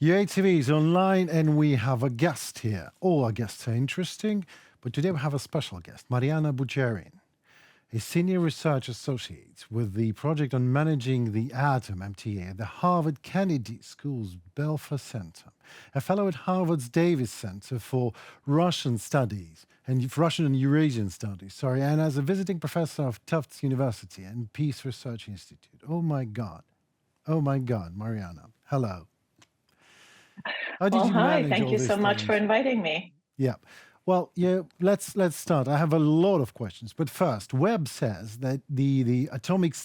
UATV is online and we have a guest here. All our guests are interesting, but today we have a special guest, Mariana Budjeryn, a senior research associate with the project on managing the atom MTA at the Harvard Kennedy School's Belfer Center, a fellow at Harvard's Davis Center for Russian Studies and Russian and Eurasian Studies, and as a visiting professor of Tufts University and Peace Research Institute. Oh my God. Oh my God, Mariana. Hello. How did Well, you hi. manage Thank all you so these much for things? inviting me. Yeah. Well, yeah, let's start. I have a lot of questions, but first, Webb says that the atomic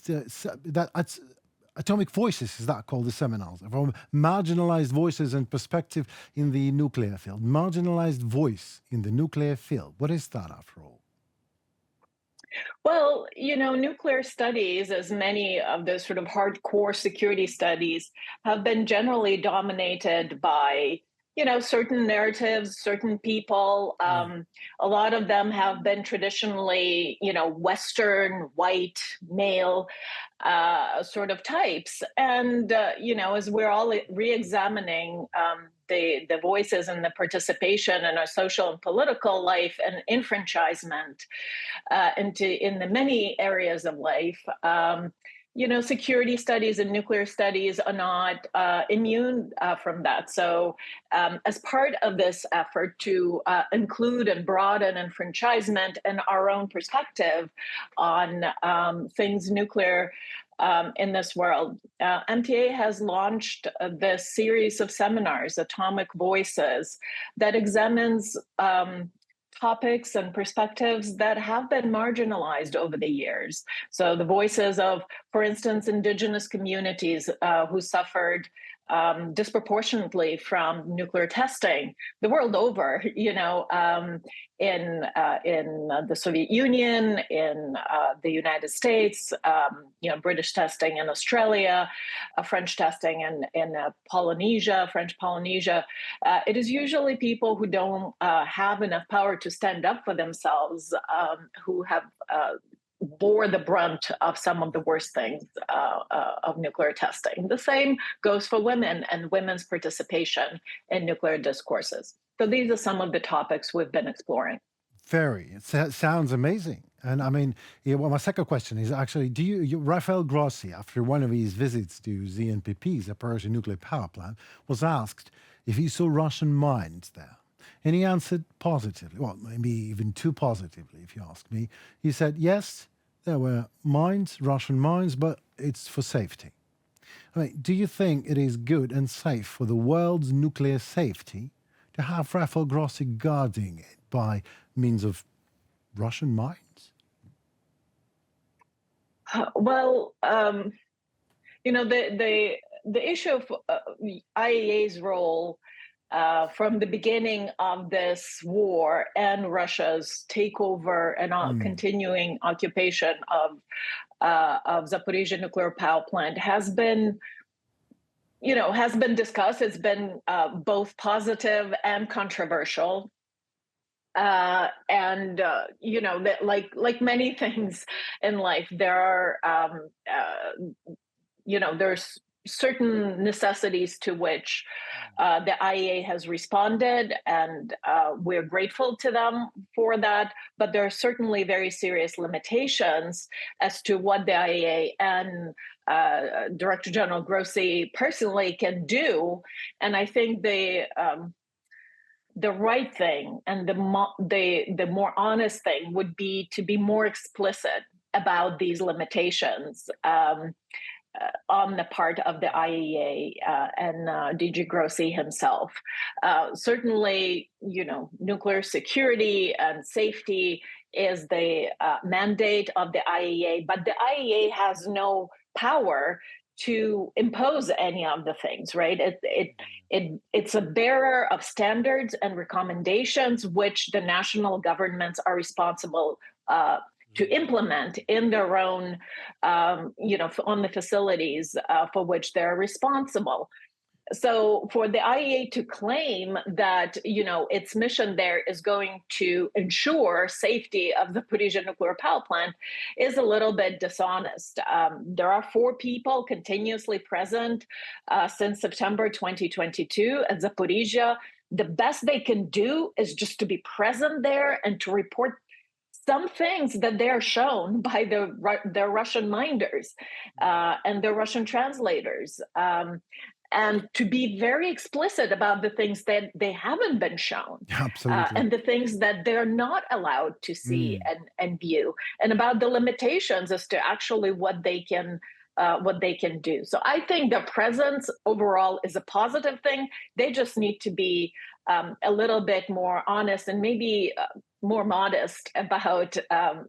voices, is that called, the seminars, from marginalized voices and perspective in the nuclear field. Marginalized voice in the nuclear field. What is that, after all? Well, nuclear studies, as many of the sort of hardcore security studies, have been generally dominated by, certain narratives, certain people. Right. A lot of them have been traditionally, Western, white, male sort of types. And, as we're all re-examining the voices and the participation in our social and political life and enfranchisement in the many areas of life. Security studies and nuclear studies are not immune from that. So, as part of this effort to include and broaden enfranchisement and our own perspective on things nuclear in this world, MTA has launched this series of seminars, Atomic Voices, that examines topics and perspectives that have been marginalized over the years. So the voices of, for instance, indigenous communities who suffered disproportionately from nuclear testing the world over, in the Soviet Union, in the United States, British testing in Australia, French testing in Polynesia, French Polynesia. It is usually people who don't have enough power to stand up for themselves, who have bore the brunt of some of the worst things of nuclear testing. The same goes for women and women's participation in nuclear discourses. So these are some of the topics we've been exploring. Very. Sounds amazing. And I mean, yeah, well, my second question is actually, Rafael Grossi, after one of his visits to ZNPP, Zaporozhye nuclear power plant, was asked if he saw Russian mines there. And he answered positively, well, maybe even too positively, if you ask me. He said, yes, there were mines, Russian mines, but it's for safety. I mean, do you think it is good and safe for the world's nuclear safety to have Rafael Grossi guarding it by means of Russian mines? Well, the issue of IAEA's role from the beginning of this war and Russia's takeover and Mm, continuing occupation of Zaporizhzhia nuclear power plant has been discussed. It's been both positive and controversial. And that, like many things in life, there are there's certain necessities to which the IEA has responded, and we're grateful to them for that. But there are certainly very serious limitations as to what the IEA and Director General Grossi personally can do. And I think the right thing and the more honest thing would be to be more explicit about these limitations on the part of the IEA and DG Grossi himself. Certainly, nuclear security and safety is the mandate of the IEA, but the IEA has no power to impose any of the things, right? It's a bearer of standards and recommendations which the national governments are responsible to implement in their own, on the facilities for which they're responsible. So for the IEA to claim that, its mission there is going to ensure safety of the Zaporizhzhia nuclear power plant is a little bit dishonest. There are 4 people continuously present since September 2022 at Zaporizhzhia. The best they can do is just to be present there and to report some things that they are shown by their Russian minders and their Russian translators. And to be very explicit about the things that they haven't been shown Absolutely. and the things that they're not allowed to see Mm. and view, and about the limitations as to actually what they can do. So I think the presence overall is a positive thing. They just need to be a little bit more honest and maybe more modest about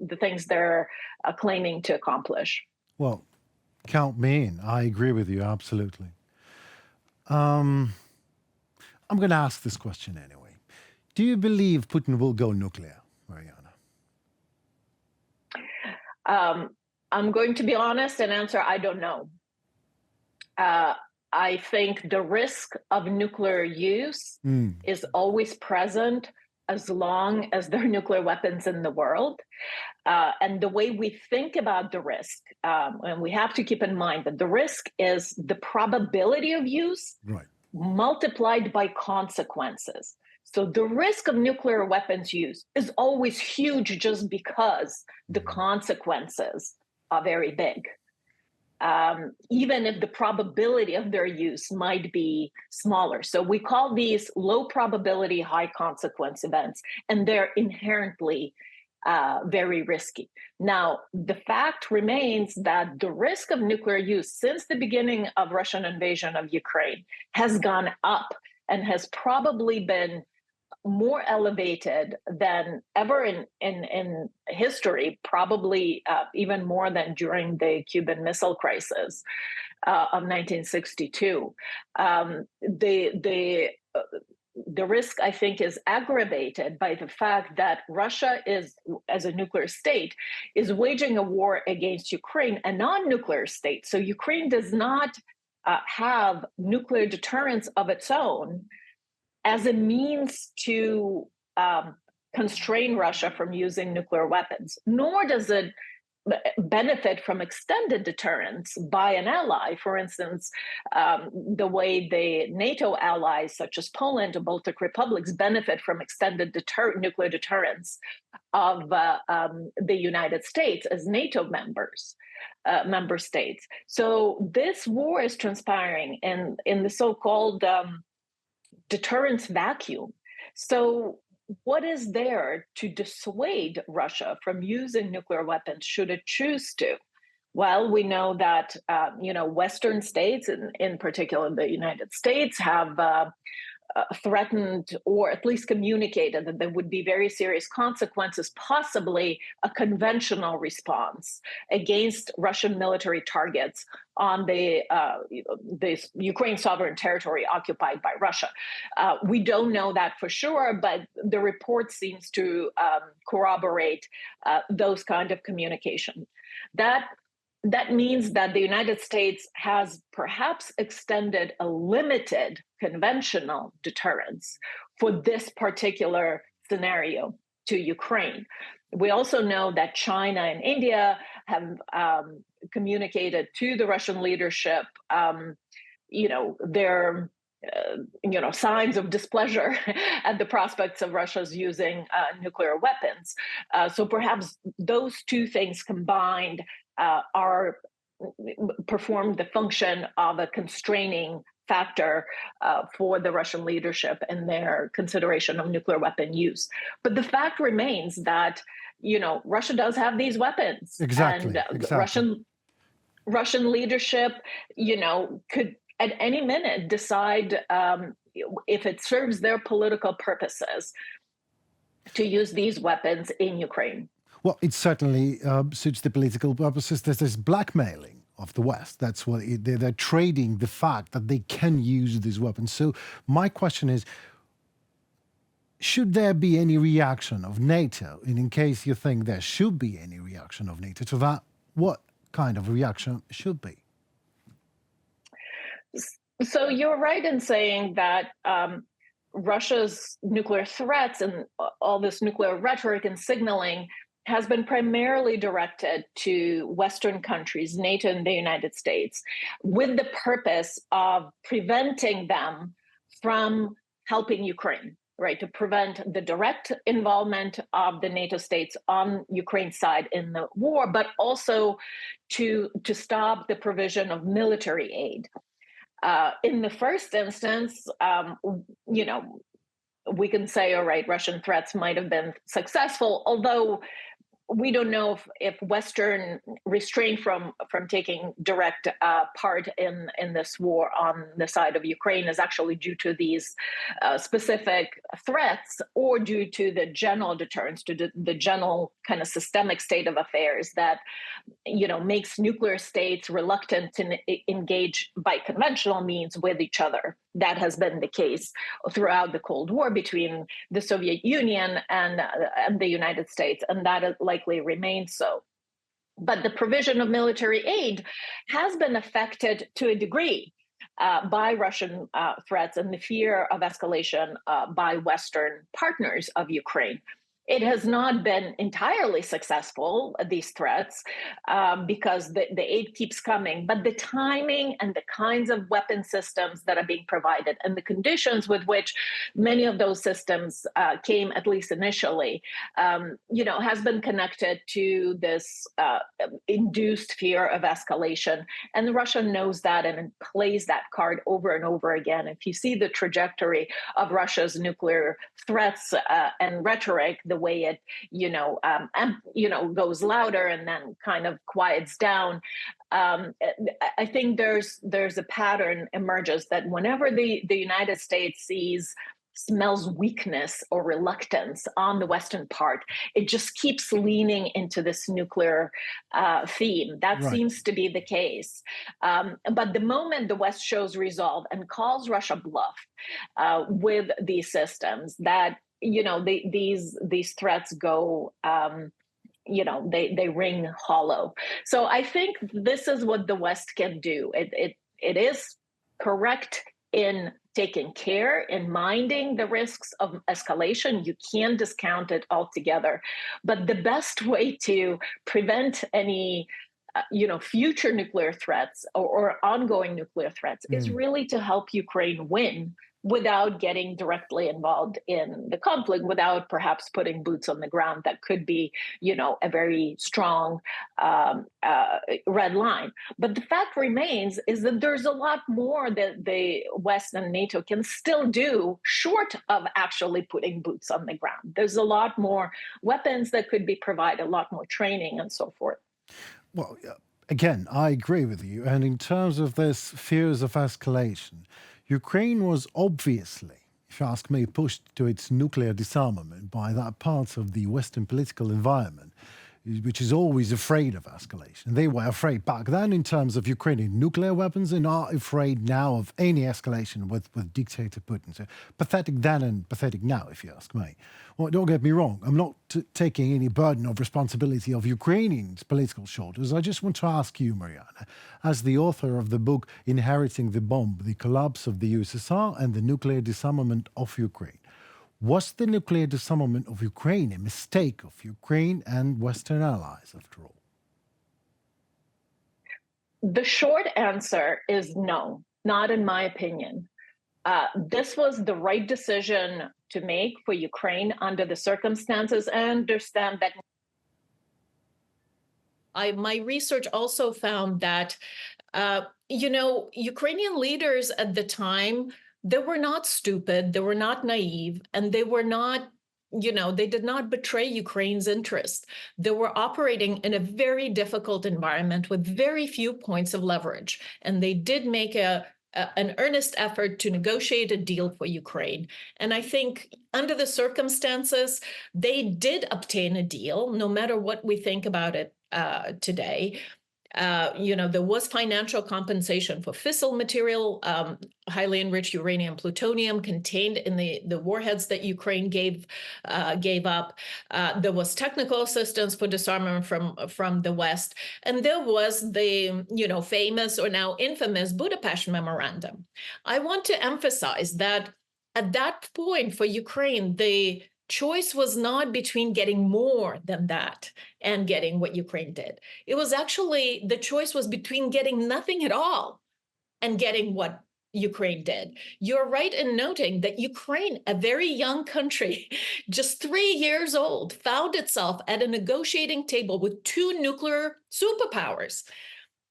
the things they're claiming to accomplish. Well, count me in. I agree with you, absolutely. Um, I'm going to ask this question anyway. Do you believe Putin will go nuclear, Mariana? I'm going to be honest and answer I don't know. I think the risk of nuclear use Mm. is always present as long as there are nuclear weapons in the world. And the way we think about the risk, and we have to keep in mind that the risk is the probability of use Right. multiplied by consequences. So the risk of nuclear weapons use is always huge just because the consequences are very big. Even if the probability of their use might be smaller. So we call these low probability, high consequence events, and they're inherently very risky. Now, the fact remains that the risk of nuclear use since the beginning of Russian invasion of Ukraine has gone up and has probably been more elevated than ever in history, probably even more than during the Cuban Missile Crisis of 1962. The risk, I think, is aggravated by the fact that Russia is, as a nuclear state, is waging a war against Ukraine, a non-nuclear state. So Ukraine does not have nuclear deterrence of its own as a means to constrain Russia from using nuclear weapons, nor does it benefit from extended deterrence by an ally. For instance, the way the NATO allies, such as Poland or Baltic republics, benefit from extended nuclear deterrence of the United States as NATO member states. So this war is transpiring in the so-called deterrence vacuum. So what is there to dissuade Russia from using nuclear weapons should it choose to? Well, we know that Western states, in particular the United States, have threatened or at least communicated that there would be very serious consequences, possibly a conventional response against Russian military targets on the Ukraine sovereign territory occupied by Russia. We don't know that for sure, but the report seems to corroborate those kind of communication. That means that the United States has perhaps extended a limited conventional deterrence for this particular scenario to Ukraine. We also know that China and India have communicated to the Russian leadership, their signs of displeasure at the prospects of Russia's using nuclear weapons. So perhaps those two things combined perform the function of a constraining factor for the Russian leadership and their consideration of nuclear weapon use. But the fact remains that, Russia does have these weapons. Exactly. And exactly. Russian leadership, could at any minute decide if it serves their political purposes to use these weapons in Ukraine. Well, it certainly suits the political purposes. There's this blackmailing of the West. That's what they're trading the fact that they can use these weapons. So my question is, should there be any reaction of NATO? And in case you think there should be any reaction of NATO to that, what kind of reaction should be? So you're right in saying that Russia's nuclear threats and all this nuclear rhetoric and signaling has been primarily directed to Western countries, NATO and the United States, with the purpose of preventing them from helping Ukraine, right? To prevent the direct involvement of the NATO states on Ukraine's side in the war, but also to stop the provision of military aid. In the first instance, you know, we can say, all right, Russian threats might have been successful, although we don't know if Western restraint from taking direct part in this war on the side of Ukraine is actually due to these specific threats or due to the general deterrence, to the general kind of systemic state of affairs that makes nuclear states reluctant to engage by conventional means with each other. That has been the case throughout the Cold War between the Soviet Union and the United States, and that likely remains so. But the provision of military aid has been affected to a degree by Russian threats and the fear of escalation by Western partners of Ukraine. It has not been entirely successful, these threats, because the aid keeps coming. But the timing and the kinds of weapon systems that are being provided and the conditions with which many of those systems came, at least initially, has been connected to this induced fear of escalation. And Russia knows that and plays that card over and over again. If you see the trajectory of Russia's nuclear threats and rhetoric, the way it, goes louder and then kind of quiets down. I think there's a pattern emerges that whenever the United States smells weakness or reluctance on the Western part, it just keeps leaning into this nuclear theme. That Right. seems to be the case. But the moment the West shows resolve and calls Russia bluff with these systems, that these threats go they ring hollow. So I think this is what the West can do. It is correct in taking care, in minding the risks of escalation. You can't discount it altogether. But the best way to prevent any future nuclear threats or ongoing nuclear threats is Mm. really to help Ukraine win without getting directly involved in the conflict, without perhaps putting boots on the ground. That could be, a very strong red line. But the fact remains is that there's a lot more that the West and NATO can still do short of actually putting boots on the ground. There's a lot more weapons that could be provided, a lot more training and so forth. Well, again, I agree with you. And in terms of this fears of escalation, Ukraine was obviously, if you ask me, pushed to its nuclear disarmament by that part of the Western political environment, which is always afraid of escalation. They were afraid back then in terms of Ukrainian nuclear weapons and are afraid now of any escalation with dictator Putin. So pathetic then and pathetic now, if you ask me. Well, don't get me wrong. I'm not taking any burden of responsibility of Ukrainians' political shoulders. I just want to ask you, Mariana, as the author of the book Inheriting the Bomb, The Collapse of the USSR and the Nuclear Disarmament of Ukraine, was the nuclear disarmament of Ukraine a mistake of Ukraine and Western allies, after all? The short answer is no, not in my opinion. This was the right decision to make for Ukraine under the circumstances. I understand that. My research also found that, Ukrainian leaders at the time, they were not stupid, they were not naive, and they were not, they did not betray Ukraine's interests. They were operating in a very difficult environment with very few points of leverage. And they did make an earnest effort to negotiate a deal for Ukraine. And I think under the circumstances, they did obtain a deal, no matter what we think about it today. There was financial compensation for fissile material, highly enriched uranium, plutonium contained in the warheads that Ukraine gave up. There was technical assistance for disarmament from the West, and there was the famous or now infamous Budapest Memorandum. I want to emphasize that at that point for Ukraine, the choice was not between getting more than that and getting what Ukraine did. It was actually, the choice was between getting nothing at all and getting what Ukraine did. You're right in noting that Ukraine, a very young country, just 3 years old, found itself at a negotiating table with 2 nuclear superpowers.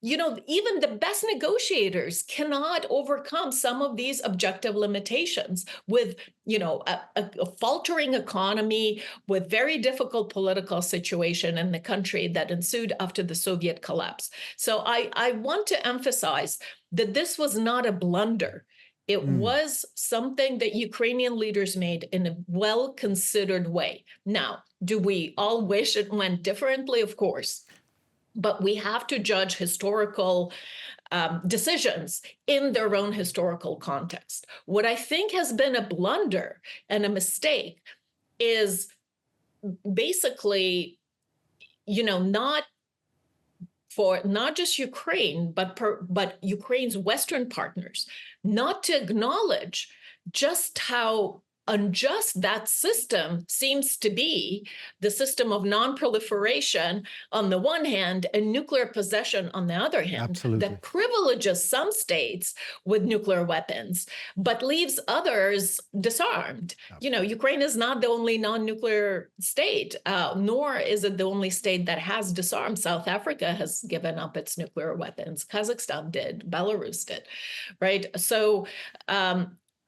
Even the best negotiators cannot overcome some of these objective limitations with, a faltering economy, with very difficult political situation in the country that ensued after the Soviet collapse. So I want to emphasize that this was not a blunder. It was something that Ukrainian leaders made in a well-considered way. Now, do we all wish it went differently? Of course. But we have to judge historical decisions in their own historical context. What I think has been a blunder and a mistake is basically, not just Ukraine, but Ukraine's Western partners, not to acknowledge just how unjust that system seems to be, the system of non-proliferation on the one hand and nuclear possession on the other hand, Absolutely. that privileges some states with nuclear weapons, but leaves others disarmed. Ukraine is not the only non-nuclear state, nor is it the only state that has disarmed. South Africa has given up its nuclear weapons. Kazakhstan did, Belarus did, right? So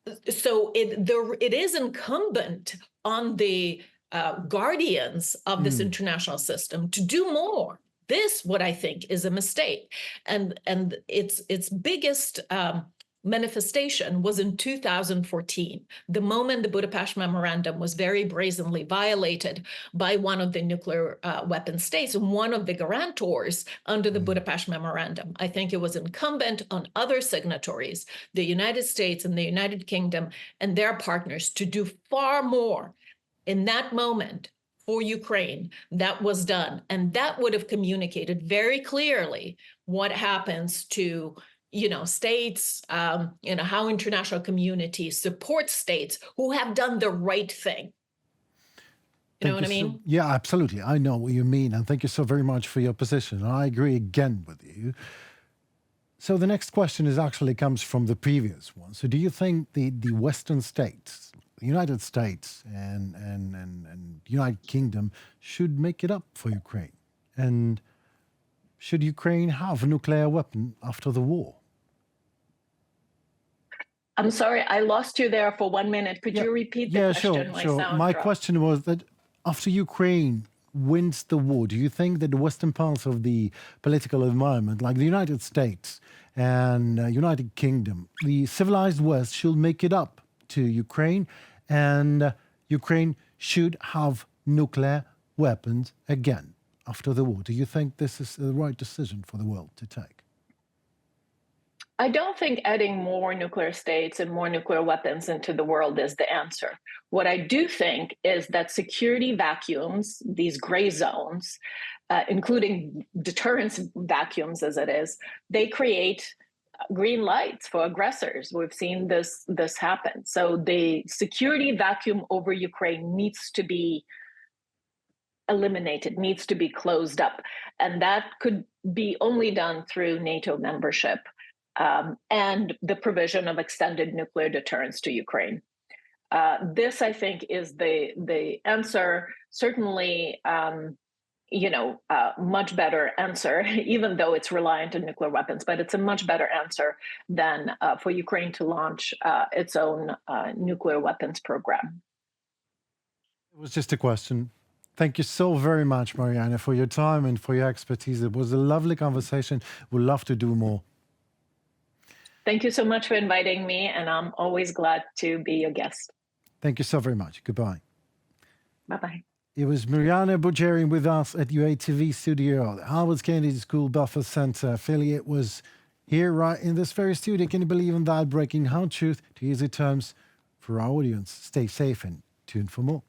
it is incumbent on the guardians of this international system to do more. This, what I think, is a mistake, and its biggest manifestation was in 2014, the moment the Budapest Memorandum was very brazenly violated by one of the nuclear weapon states, one of the guarantors under the Budapest Memorandum. I think it was incumbent on other signatories, the United States and the United Kingdom and their partners, to do far more in that moment for Ukraine. That was done, and that would have communicated very clearly what happens to states, how international community supports states who have done the right thing. You know what I mean? Yeah, absolutely. I know what you mean. And thank you so very much for your position. I agree again with you. So the next question actually comes from the previous one. So do you think the Western states, the United States and United Kingdom should make it up for Ukraine? And should Ukraine have a nuclear weapon after the war? I'm sorry, I lost you there for 1 minute. Could you repeat the question? Sure. My question was that after Ukraine wins the war, do you think that the Western parts of the political environment, like the United States and United Kingdom, the civilized West, should make it up to Ukraine, and Ukraine should have nuclear weapons again after the war? Do you think this is the right decision for the world to take? I don't think adding more nuclear states and more nuclear weapons into the world is the answer. What I do think is that security vacuums, these gray zones, including deterrence vacuums as it is, they create green lights for aggressors. We've seen this happen. So the security vacuum over Ukraine needs to be eliminated, needs to be closed up. And that could be only done through NATO membership. And the provision of extended nuclear deterrence to Ukraine. This, I think, is the answer. Certainly, much better answer, even though it's reliant on nuclear weapons. But it's a much better answer than for Ukraine to launch its own nuclear weapons program. It was just a question. Thank you so very much, Mariana, for your time and for your expertise. It was a lovely conversation. We'd love to do more. Thank you so much for inviting me, and I'm always glad to be your guest. Thank you so very much. Goodbye. Bye-bye. It was Mariana Budjeryn with us at UATV studio. The Harvard Kennedy School Belfer Center affiliate was here right in this very studio. Can you believe in that? Breaking hard truth, to use the terms for our audience. Stay safe and tune for more.